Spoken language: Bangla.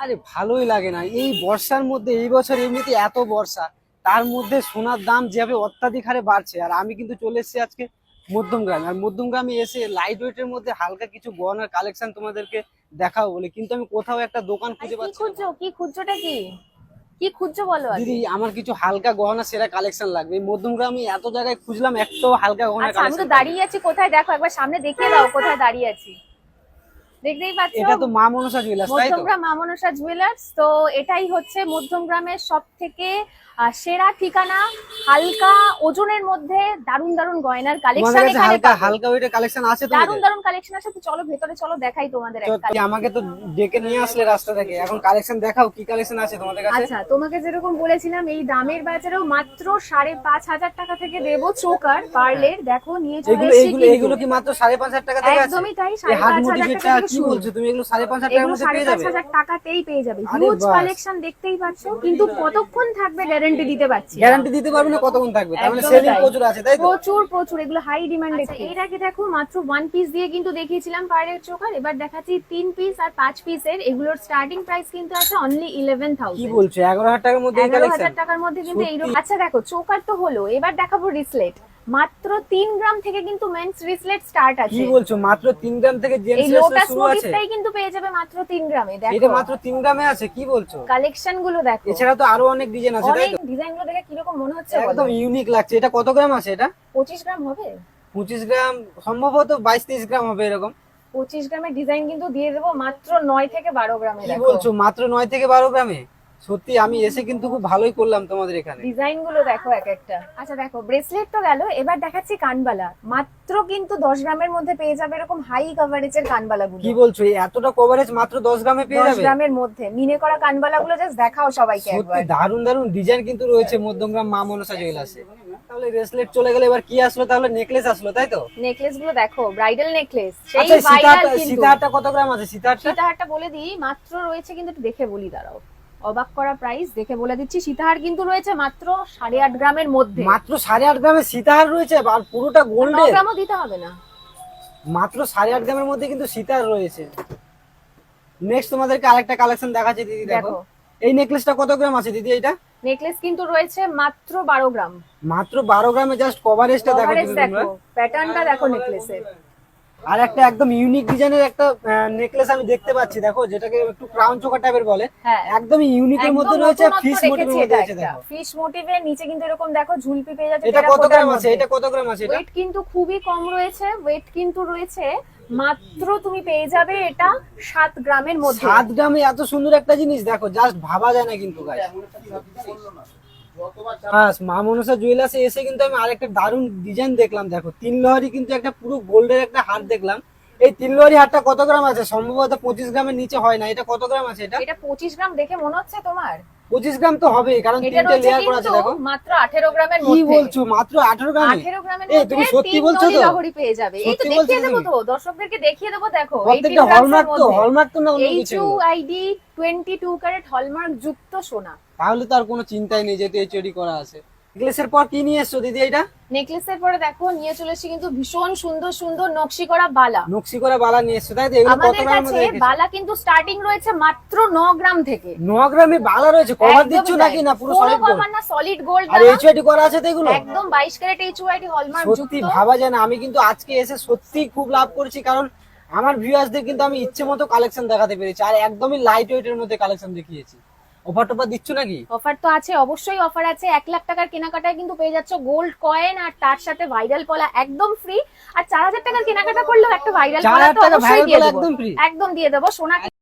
আরে ভালোই লাগে না এই বর্ষার মধ্যে। এই বছর এমনিতে এত বর্ষা, তার মধ্যে সোনার দাম যেভাবে অত্যাধিক হারে বাড়ছে। আর আমি কিন্তু চলে এসেছি আজকে মধ্যমগ্রামে। আর মধ্যমগ্রামে এসে লাইট ওয়েটের মধ্যে হালকা কিছু গহনার কালেকশন তোমাদেরকে দেখাবো বলে, কিন্তু আমি কোথাও একটা দোকান খুঁজে পাচ্ছি না। কি খুঁজছোটা কি কি খুঁজছো বলো আগে। দিদি আমার কিছু হালকা গহনা সেরা কালেকশন লাগবে। এই মধ্যমগ্রামে এত জায়গায় খুঁজলাম, একটাও হালকা গহনার আচ্ছা, আমি তো কালেকশন। দাঁড়িয়ে আছি কোথায়, দেখো একবার সামনে দেখিয়ে দাও কোথায় দাঁড়িয়ে আছি। দেখতেই পাচ্ছ, এটা তো মা মনসা জুয়েলার্স, তাই তো? মধ্যমগ্রাম মা মনসা জুয়েলার্স। তো এটাই হচ্ছে মধ্যমগ্রামের সব থেকে সেরা ঠিকানা। হালকা ওজনের মধ্যে দারুন দারুন গয়নার তোমাদের কালেকশন কাছে এখানে হালকা পাবে। হালকা ওয়েটের কালেকশন আছে দারুন তোমাদের? দারুন কালেকশন আছে, তো চলো ভেতরে চলো দেখাই তোমাদের তো একটা। আমাকে তো ডেকে নিয়ে আসলে রাস্তা থেকে, এখন কালেকশন দেখাও, কি কালেকশন আছে তোমাদের কাছে? আচ্ছা, তোমাকে যেরকম বলেছিলাম এই দামের বাজারেও মাত্র 5,500 টাকা থেকে দেবো চোকার পার্লের। দেখো নিয়ে চলে এগুলো এসেছি এগুলো এগুলো কি মাত্র 5,500 টাকা থেকে আছে? একদমই তাই, এই হাত 5,500 মোটিভের টাকা টাকা থেকে কি শুরু। বলছো তুমি? এগুলো 5,500 টাকার এগুলো মধ্যে পেয়ে যাবে? 5,500 টাকাতেই পেয়ে যাবে। আরে হিউজ বাস। কালেকশন দেখতেই পাচ্ছ, কিন্তু কতক্ষণ থাকবে গ্যারান্টি দিতে পারছি না। গ্যারান্টি দিতে পারবে না কতক্ষণ থাকবে? তার মানে একদমই সেলিং তাই। প্রচুর আছে, তাই তো? প্রচুর প্রচুর, এগুলো হাই ডিমান্ড। এর আগে দেখো মাত্র 1 পিস দিয়ে কিন্তু দেখিয়েছিলাম পার্লের চোকার, এবার দেখাচ্ছি 3 পিস আর 5 পিসের। এগুলোর স্টার্টিং প্রাইস কিন্তু আছে অনলি কি 11,000। বলছো? 11,000 টাকার মধ্যে এই কালেকশন? 11,000 টাকার মধ্যে কিন্তু এইরকম। সত্যি? আচ্ছা দেখো, চোকার তো হলো, এবার দেখাবো রিসলেট। মাত্র 3 গ্রাম থেকে কিন্তু মেন্স রিসলেট স্টার্ট কি আছে। বলছো? মাত্র 3 গ্রাম থেকে এই জেন্টস লোটাস শুরু আছে? মোটিভটাই কিন্তু পেয়ে যাবে মাত্র 3 গ্রামে। এটা দেখো মাত্র 3 গ্রামে আছে? কি বলছো? কালেকশন গুলো দেখো, এছাড়া তো আরো অনেক ডিজাইন আছে, তাই অনেক তো? ডিজাইন গুলো দেখে কিরকম মনে হচ্ছে বলো? একদম ইউনিক লাগছে। এটা কত গ্রাম আছে? এটা 25 গ্রাম হবে। 25 গ্রাম, সম্ভবত 22-23 গ্রাম হবে এরকম। 25 গ্রামের ডিজাইন কিন্তু দিয়ে দেবো মাত্র 9 থেকে 12 গ্রামে। কি দেখো বলছো? মাত্র 9 থেকে 12 গ্রামে? সত্যি আমি এসে কিন্তু খুব ভালোই করলাম তোমাদের এখানে। ডিজাইন গুলো দেখো এক একটা। আচ্ছা দেখো, ব্রেসলেট তো গেল, এবার দেখাচ্ছি কানবালা। মাত্র কিন্তু 10 গ্রামের মধ্যে পেয়ে যাবে এরকম হাই কভারেজের কানবালা গুলো। কি বলছো? এই এতটা কভারেজ মাত্র 10 গ্রামে পেয়ে 10 যাবে? গ্রামের মধ্যে মিনে করা কানবালা গুলো জাস্ট দেখাও সবাইকে সত্যি একবার। দারুন দারুন ডিজাইন কিন্তু রয়েছে মধ্যমগ্রাম মা মনসা জুয়েলার্সে। তাহলে ব্রেসলেট চলে গেলে এবার কি আসলো? তাহলে নেকলেস আসলো, তাই তো? নেকলেস গুলো দেখো, ব্রাইডাল নেকলেস সেই আচ্ছা ভাইরাল কিন্তু। সীতাহারটা কত গ্রাম আছে? সীতাহারটা সীতাহারটা বলে দিই, মাত্র রয়েছে কিন্তু, একটু দেখে বলি দাঁড়াও, অবাক করা প্রাইস দেখে বলে দিচ্ছি। সীতাহার কিন্তু রয়েছে মাত্র 8.5 গ্রামের মধ্যে। মাত্র 8.5 গ্রামে সীতাহার রয়েছে, আর পুরোটা 9 গোল্ডের। গ্রামও দিতে হবে না। মাত্র 8.5 গ্রামের মধ্যে কিন্তু সীতাহার রয়েছে। নেক্সট তোমাদেরকে আরেকটা কালেকশন দেখাচ্ছি দিদি, দেখো। দেখো এই নেকলেসটা কত গ্রাম আছে দিদি? এটা নেকলেস কিন্তু রয়েছে মাত্র 12 গ্রাম। মাত্র 12 গ্রামে। জাস্ট কভারেজটা দেখো কভারেজ কিন্তু দেখো, তোমরা। প্যাটার্নটা দেখো নেকলেসের। আর একটা একদম ইউনিক ডিজাইনের একটা নেকলেস আমি দেখতে পাচ্ছি, দেখো, যেটাকে একটু ক্রাউন চোকার টাইপের বলে। হ্যাঁ, একদম ইউনিকের মধ্যে রয়েছে, ফিশ মোটিভের মধ্যে রয়েছে। দেখো ফিশ মোটিভের নিচে কিন্তু এরকম দেখো ঝুলপি পেয়ে যাচ্ছে। এটা কত গ্রাম আছে? এটা কত গ্রাম আছে? এটা ওয়েট কিন্তু খুবই কম রয়েছে, ওয়েট কিন্তু রয়েছে মাত্র, তুমি পেয়ে যাবে এটা 7 গ্রামের মধ্যে। 7 গ্রামে এত সুন্দর একটা জিনিস, দেখো জাস্ট ভাবা যায় না কিন্তু গাইস। মা মনসা জুয়েলার্সে এসে কিন্তু আমি আরেকটা দারুণ ডিজাইন দেখলাম। দেখো 3 লহরি কিন্তু একটা পুরো গোল্ডের একটা হার দেখলাম। এই 3 লহরি হারটা কত গ্রাম আছে? সম্ভবত 25 গ্রামের নিচে হয় না। এটা কত গ্রাম আছে? এটা এটা 25 গ্রাম দেখে মনে হচ্ছে তোমার? 25 গ্রাম তো হবেই, কারণ এটা তিনটে রয়েছে লেয়ার করা আছে। কিন্তু দেখো মাত্র 18 গ্রামের কি মধ্যে। বলছো? মাত্র 18 গ্রামে? 18 গ্রামের এই মধ্যে তুমি সত্যি 3 বলছো নলি তো? লহরি পেয়ে যাবে। এই তো সত্যি বলছো দেখিয়ে দেবো তুমি? তো, দর্শকদেরকে দেখিয়ে দেবো। দেখো প্রত্যেকটা হলমার্ক তো? হলমার্ক তো না অন্য কিছু? HUID 22 ক্যারেট হলমার্ক যুক্ত সোনা। তাহলে তো আর কোনো চিন্তাই নেই, যেহেতু HUID করা আছে। নেকলেসের পর কি নিয়ে এসছো দিদি? এটা নেকলেসের পরে দেখো নিয়ে চলে এসেছি কিন্তু ভীষণ সুন্দর সুন্দর নকশি করা বালা। নকশি করা বালা নিয়ে এসছো, তাই তো? এগুলো কত আমাদের গ্রামের কাছে মধ্যে রেখেছো? বালা কিন্তু স্টার্টিং রয়েছে মাত্র 9 গ্রাম থেকে। 9 গ্রামে বালা রয়েছে? কভার দিচ্ছ একদমই নাকি তাই। না পুরো কোনো সলিড গোল্ড? কভার না, সলিড গোল্ড। আর HUID করা আছে তো এগুলো? একদম 22 ক্যারেট HUID হলমার্ক সত্যি যুক্ত। ভাবা যায় না। আমি কিন্তু আজকে এসে সত্যি খুব লাভ করেছি, কারণ আমার ভিউয়ার্সদের কিন্তু আমি ইচ্ছে মতো কালেকশন দেখাতে পেরেছি। আর একদমই লাইট ওয়েটের মধ্যে কালেকশন দেখিয়েছি। অফার টফার দিচ্ছ নাকি? অফার তো আছে, অবশ্যই অফার আছে। 1 লাখ টাকার কেনাকাটায় কিন্তু পেয়ে যাচ্ছ গোল্ড কয়েন, আর তার সাথে ভাইরাল পলা একদম ফ্রি। আর 4,000 টাকার কেনাকাটা করলেও একটা ভাইরাল পলা 4,000 তো টাকা অবশ্যই ভাইরাল দিয়ে পলা দেবো। একদম ফ্রি? একদম দিয়ে দেবো। সোনা